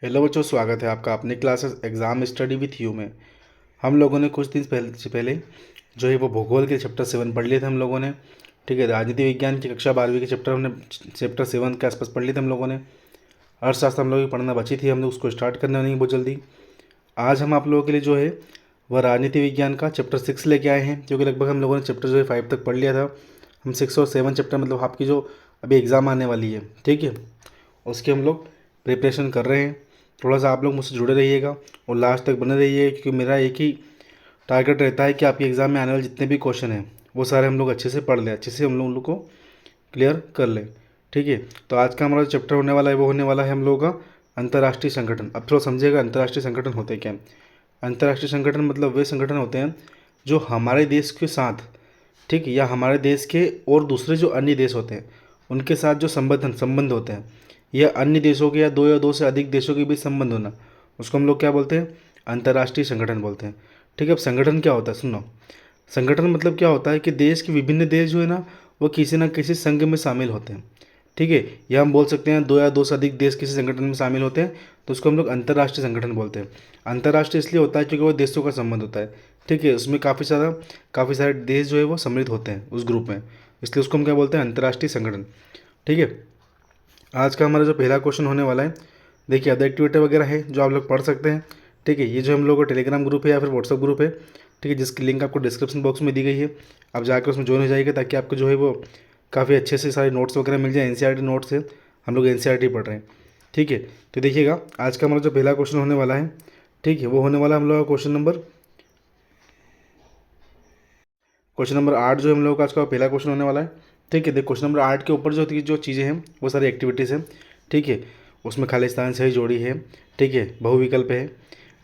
Hello बच्चों, स्वागत है आपका अपने classes exam study with you में। हम लोगों ने कुछ दिन पहले जो है वो भूगोल के चैप्टर 7 पढ़ लिए थे हम लोगों ने। ठीक है, राजनीति विज्ञान की कक्षा 12वीं के चैप्टर हमने चैप्टर 7 के आसपास पढ़ लिए थे हम लोगों ने। अर्थशास्त्र हम लोगों की पढ़ना बची थी, हम लोग उसको स्टार्ट करने वाले हैं बहुत जल्दी। आज हम आप लोगों के लिए जो है वह राजनीति विज्ञान का चैप्टर 6 लेके आए हैं, क्योंकि लगभग हम लोगों ने चैप्टर जो है 5 तक पढ़ लिया था। हम 6 और 7 चैप्टर मतलब आपकी जो अभी एग्ज़ाम आने वाली है, ठीक है, उसके हम लोग प्रिपरेशन कर रहे हैं। थोड़ा सा आप लोग मुझसे जुड़े रहिएगा और लास्ट तक बने रहिए, क्योंकि मेरा एक ही टारगेट रहता है कि आपके एग्ज़ाम में आने वाले जितने भी क्वेश्चन हैं वो सारे हम लोग अच्छे से पढ़ लें, अच्छे से हम लोग को क्लियर कर लें। ठीक है, तो आज का हमारा चैप्टर होने वाला है वो होने वाला है हम लोगों का अंतर्राष्ट्रीय संगठन। अब थोड़ा समझिएगा अंतर्राष्ट्रीय संगठन होते क्या हैं। अंतर्राष्ट्रीय संगठन मतलब वे संगठन होते हैं जो हमारे देश के साथ, ठीक, या हमारे देश के और दूसरे जो अन्य देश होते हैं उनके साथ जो संबंध होते हैं, या अन्य देशों के या दो से अधिक देशों के बीच संबंध होना, उसको हम लोग क्या बोलते हैं, अंतर्राष्ट्रीय संगठन बोलते हैं। ठीक है, अब संगठन क्या होता है सुनो। संगठन मतलब क्या होता है कि देश के विभिन्न देश जो है ना वो किसी न किसी संघ में शामिल होते हैं। ठीक है, या हम बोल सकते हैं दो या दो से अधिक देश किसी संगठन में शामिल होते हैं, तो उसको हम लोग अंतर्राष्ट्रीय संगठन बोलते हैं। अंतर्राष्ट्रीय इसलिए होता है क्योंकि वो देशों का संबंध होता है। ठीक है, उसमें काफ़ी सारे देश जो है वो सम्मिलित होते हैं उस ग्रुप में, इसलिए उसको हम क्या बोलते हैं, अंतर्राष्ट्रीय संगठन। ठीक है, आज का हमारा जो पहला क्वेश्चन होने वाला है, देखिए अदर एक्टिविटी वगैरह है जो आप लोग पढ़ सकते हैं। ठीक है, ये जो हम लोग का टेलीग्राम ग्रुप है या फिर व्हाट्सअप ग्रुप है, ठीक है, जिसकी लिंक आपको डिस्क्रिप्शन बॉक्स में दी गई है। आप जाकर उसमें ज्वाइन हो जाइएगा ताकि आपको जो है वो काफ़ी अच्छे से सारे नोट्स वगैरह मिल जाए। एनसीईआरटी नोट्स है, हम लोग एनसीईआरटी पढ़ रहे हैं। ठीक है, तो देखिएगा आज का हमारा जो पहला क्वेश्चन होने वाला है, ठीक है, वो होने वाला हम लोग का क्वेश्चन नंबर 8 जो हम लोग का आज का पहला क्वेश्चन होने वाला है। ठीक है, देख क्वेश्चन नंबर 8 के ऊपर जो चीज़ें हैं वो सारी एक्टिविटीज़ हैं। ठीक है, उसमें खालिस्तान से ही जोड़ी है। ठीक है, बहुविकल्प है।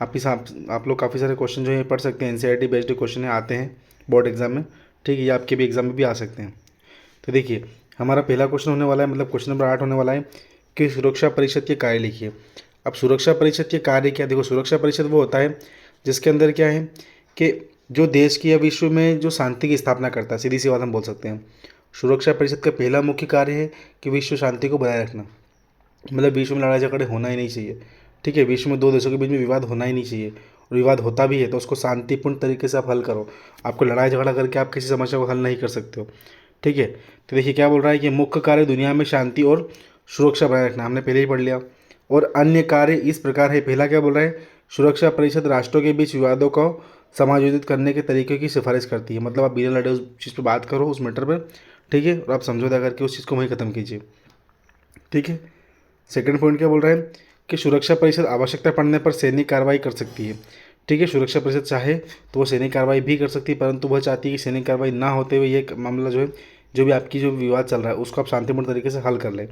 आप लोग काफ़ी सारे क्वेश्चन जो है पढ़ सकते हैं, एनसीईआरटी बेस्ड क्वेश्चन आते हैं बोर्ड एग्जाम में। ठीक है, ये आपके भी एग्जाम में भी आ सकते हैं। तो देखिए हमारा पहला क्वेश्चन होने वाला है, मतलब क्वेश्चन नंबर 8 होने वाला है कि सुरक्षा परिषद के कार्य लिखिए। अब सुरक्षा परिषद के कार्य क्या, देखो सुरक्षा परिषद वो होता है जिसके अंदर क्या है कि जो देश की या विश्व में जो शांति की स्थापना करता है, सीधी सी बात हम बोल सकते हैं। सुरक्षा परिषद का पहला मुख्य कार्य है कि विश्व शांति को बनाए रखना, मतलब विश्व में लड़ाई झगड़े होना ही नहीं चाहिए। ठीक है, विश्व में दो देशों के बीच में विवाद होना ही नहीं चाहिए, और विवाद होता भी है तो उसको शांतिपूर्ण तरीके से आप हल करो। आपको लड़ाई झगड़ा करके आप किसी समस्या को हल नहीं कर सकते हो। ठीक है, तो देखिए क्या बोल रहा है कि मुख्य कार्य दुनिया में शांति और सुरक्षा बनाए रखना, हमने पहले ही पढ़ लिया। और अन्य कार्य इस प्रकार है, पहला क्या बोल रहा है, सुरक्षा परिषद राष्ट्रों के बीच विवादों को समायोजित करने के तरीके की सिफारिश करती है, मतलब आप बिना लड़े उस चीज़ पर बात करो, उस मैटर पर। ठीक है, और आप समझौता करके उस चीज़ को वहीं ख़त्म कीजिए। ठीक है, सेकंड पॉइंट क्या बोल रहा है कि सुरक्षा परिषद आवश्यकता पड़ने पर सैनिक कार्रवाई कर सकती है। ठीक है, सुरक्षा परिषद चाहे तो वो सैनिक कार्रवाई भी कर सकती है, परंतु वह चाहती है कि सैनिक कार्रवाई ना होते हुए ये मामला जो है, जो भी आपकी जो विवाद चल रहा है उसको आप शांतिपूर्ण तरीके से हल कर लें,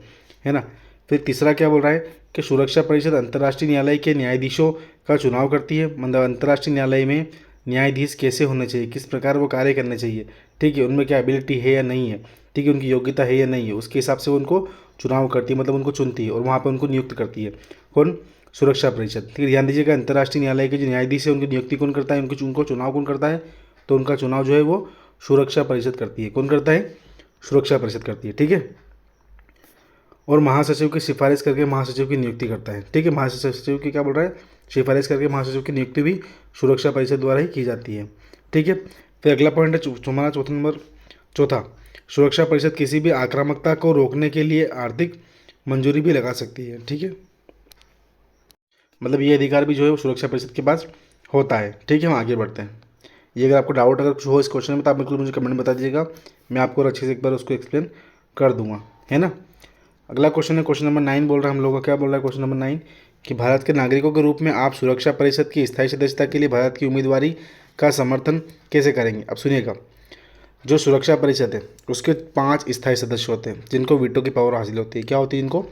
है ना। फिर तीसरा क्या बोल रहा है कि सुरक्षा परिषद अंतर्राष्ट्रीय न्यायालय के न्यायाधीशों का चुनाव करती है, मतलब अंतर्राष्ट्रीय न्यायालय में न्यायाधीश कैसे होने चाहिए, किस प्रकार वो कार्य करने चाहिए। ठीक है, उनमें क्या एबिलिटी है या नहीं है, ठीक है, उनकी योग्यता है या नहीं है, उसके हिसाब से वो उनको चुनाव करती है, मतलब उनको चुनती है और वहाँ पर उनको नियुक्त करती है। कौन, सुरक्षा परिषद। ठीक है, ध्यान दीजिएगा अंतर्राष्ट्रीय न्यायालय के जो न्यायाधीश है उनकी नियुक्ति कौन करता है, उनको चुनाव कौन करता है, तो उनका चुनाव जो है वो सुरक्षा परिषद करती है। कौन करता है, सुरक्षा परिषद करती है। ठीक है, और महासचिव की सिफारिश करके महासचिव की नियुक्ति करता है। ठीक है, महासचिव की क्या बोल रहा है, सिफारिश करके महासचिव की नियुक्ति भी सुरक्षा परिषद द्वारा ही की जाती है। ठीक है, फिर अगला पॉइंट है हमारा चौथा, सुरक्षा परिषद किसी भी आक्रामकता को रोकने के लिए आर्थिक मंजूरी भी लगा सकती है। ठीक है, मतलब ये अधिकार भी जो है वो सुरक्षा परिषद के पास होता है। ठीक है, हम आगे बढ़ते हैं। ये अगर आपको डाउट अगर कुछ हो इस क्वेश्चन में तो आप बिल्कुल मुझे कमेंट में बता दीजिएगा, मैं आपको और अच्छे से एक बार उसको एक्सप्लेन कर दूंगा, है ना। अगला क्वेश्चन है क्वेश्चन नंबर 9 बोल रहा है हम लोगों का, क्या बोल रहा है क्वेश्चन नंबर 9 कि भारत के नागरिकों के रूप में आप सुरक्षा परिषद की स्थायी सदस्यता के लिए भारत की उम्मीदवारी का समर्थन कैसे करेंगे। अब सुनिएगा, जो सुरक्षा परिषद है उसके 5 स्थायी सदस्य होते हैं जिनको वीटो की पावर हासिल होती है। क्या होती है, इनको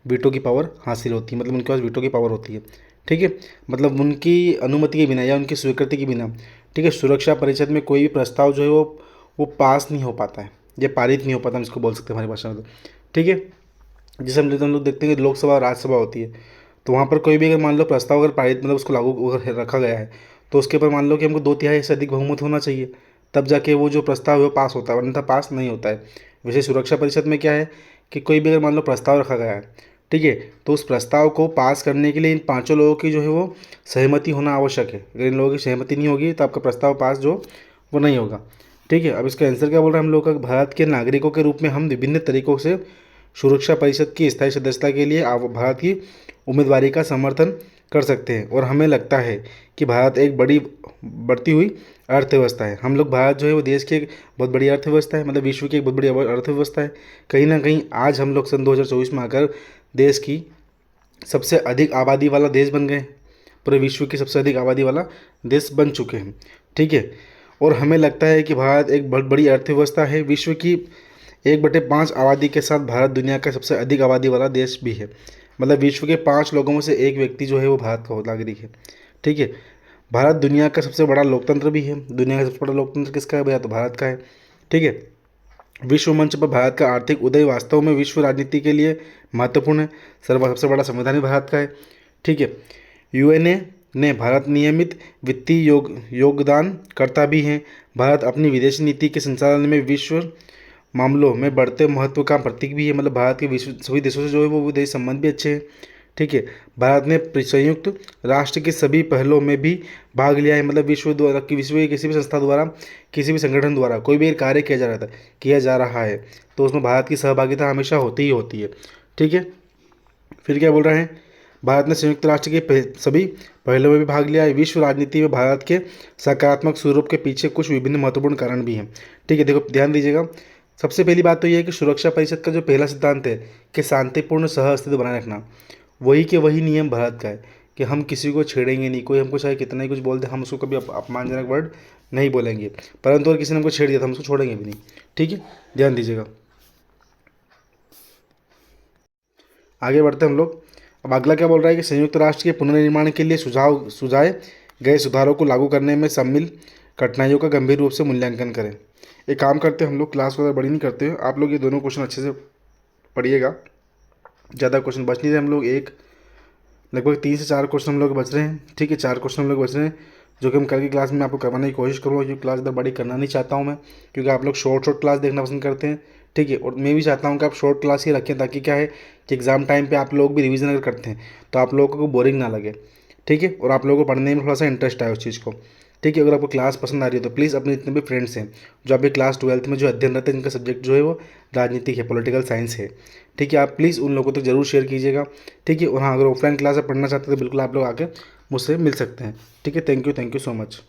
वीटो की पावर हासिल होती है, मतलब उनके पास वीटो की पावर होती है। ठीक है, मतलब उनकी अनुमति के बिना या उनकी स्वीकृति के बिना, ठीक है, सुरक्षा परिषद में कोई भी प्रस्ताव जो है वो पास नहीं हो पाता है, ये पारित नहीं हो पाता, हम इसको बोल सकते हैं हमारी भाषा में तो। ठीक है, जैसे हम लोग देखते हैं कि लोकसभा और राज्यसभा होती है, तो वहाँ पर कोई भी अगर मान लो प्रस्ताव अगर पारित मतलब उसको लागू अगर रखा गया है, तो उसके ऊपर मान लो कि हमको 2/3 से अधिक बहुमत होना चाहिए, तब जाके वो जो प्रस्ताव है वो पास होता है, वरना पास नहीं होता है। वैसे सुरक्षा परिषद में क्या है कि कोई भी अगर मान लो प्रस्ताव रखा गया है, ठीक है। तो उस प्रस्ताव को पास करने के लिए इन पांचों लोगों की जो है वो सहमति होना आवश्यक है। अगर इन लोगों की सहमति नहीं होगी तो आपका प्रस्ताव पास जो वो नहीं होगा। ठीक है। अब इसका आंसर क्या बोल रहा है हम लोग का, भारत के नागरिकों के रूप में हम विभिन्न तरीकों से सुरक्षा परिषद की स्थायी सदस्यता के लिए भारत की उम्मीदवारी का समर्थन कर सकते हैं। और हमें लगता है कि भारत एक बढ़ती हुई अर्थव्यवस्था है। हम लोग, भारत जो है वो देश की एक बहुत बड़ी अर्थव्यवस्था है, मतलब विश्व की एक बहुत बड़ी अर्थव्यवस्था है। कहीं ना कहीं आज हम लोग सन 2024 में आकर देश की सबसे अधिक आबादी वाला देश बन गए, पूरे विश्व की सबसे अधिक आबादी वाला देश बन चुके हैं। ठीक है। और हमें लगता है कि भारत एक बहुत बड़ी अर्थव्यवस्था है, विश्व की 1/5 आबादी के साथ भारत दुनिया का सबसे अधिक आबादी वाला देश भी है। मतलब विश्व के 5 लोगों में से एक व्यक्ति जो है वो भारत का नागरिक है। ठीक है। भारत दुनिया का सबसे बड़ा लोकतंत्र भी है। दुनिया का सबसे बड़ा लोकतंत्र किसका है भैया, तो भारत का है। ठीक है। विश्व मंच पर भारत का आर्थिक उदय वास्तव में विश्व राजनीति के लिए महत्वपूर्ण है। सबसे बड़ा संविधान भी भारत का है। ठीक है। यूएनए ने भारत नियमित वित्तीय योगदान करता भी है। भारत अपनी विदेश नीति के संचालन में विश्व मामलों में बढ़ते महत्व का प्रतीक भी है। मतलब भारत के विश्व सभी देशों से जो है वो विदेश संबंध भी अच्छे हैं। ठीक है। भारत ने संयुक्त राष्ट्र के सभी पहलों में भी भाग लिया है। मतलब विश्व की किसी भी संस्था द्वारा, किसी भी संगठन द्वारा कोई भी कार्य किया जा रहा है तो उसमें भारत की सहभागिता हमेशा होती ही होती है। ठीक है। फिर क्या बोल रहे हैं, भारत ने संयुक्त राष्ट्र के सभी पहलों में भी भाग लिया है। विश्व राजनीति में भारत के सकारात्मक स्वरूप के पीछे कुछ विभिन्न महत्वपूर्ण कारण भी हैं। ठीक है। देखो ध्यान दीजिएगा, सबसे पहली बात तो यह है कि सुरक्षा परिषद का जो पहला सिद्धांत है कि शांतिपूर्ण सह अस्तित्व बनाए रखना, वही के वही नियम भारत का है कि हम किसी को छेड़ेंगे नहीं। कोई हमको चाहे कितना ही कुछ बोल दे, हम उसको कभी अपमानजनक वर्ड नहीं बोलेंगे, परंतु अगर किसी ने हमको छेड़ दिया तो हम उसको छोड़ेंगे भी नहीं। ठीक है। ध्यान दीजिएगा। आगे बढ़ते हैं हम लोग। अब अगला क्या बोल रहा है कि संयुक्त राष्ट्र के पुनर्निर्माण के लिए सुझाए गए सुधारों को लागू करने में शामिल कठिनाइयों का गंभीर रूप से मूल्यांकन करें। एक काम करते हैं हम लोग, क्लास वगैरह बड़ी नहीं करते हैं, आप लोग ये दोनों क्वेश्चन अच्छे से पढ़िएगा। ज़्यादा क्वेश्चन बच नहीं रहे हम लोग, एक लगभग 3 से 4 क्वेश्चन हम लोग बच रहे हैं। ठीक है। 4 क्वेश्चन हम लोग बच रहे हैं जो कि हम कल की क्लास में आपको करवाने की कोशिश करूँगा, क्योंकि क्लास इधर बड़ी करना नहीं चाहता हूँ मैं, क्योंकि आप लोग शॉर्ट क्लास देखना पसंद करते हैं। ठीक है। और मैं भी चाहता हूँ कि आप शॉर्ट क्लास ही रखें, ताकि क्या है कि एग्ज़ाम टाइम पे आप लोग भी रिवीजन अगर करते हैं तो आप लोगों को बोरिंग ना लगे। ठीक है। और आप लोगों को पढ़ने में थोड़ा सा इंटरेस्ट आए उस चीज़ को। ठीक है। अगर आपको क्लास पसंद आ रही है तो प्लीज़ अपने जितने भी फ्रेंड्स हैं जो अभी क्लास 12th में जो अध्ययन रहते हैं, जिनका सब्जेक्ट जो है वो राजनीति है, पॉलिटिकल साइंस है, ठीक है, आप प्लीज़ उन लोगों तक जरूर शेयर कीजिएगा। ठीक है। और हाँ, अगर ऑफलाइन क्लास आप पढ़ना चाहते हैं तो बिल्कुल आप लोग आके मुझसे मिल सकते हैं। ठीक है। Thank you so much.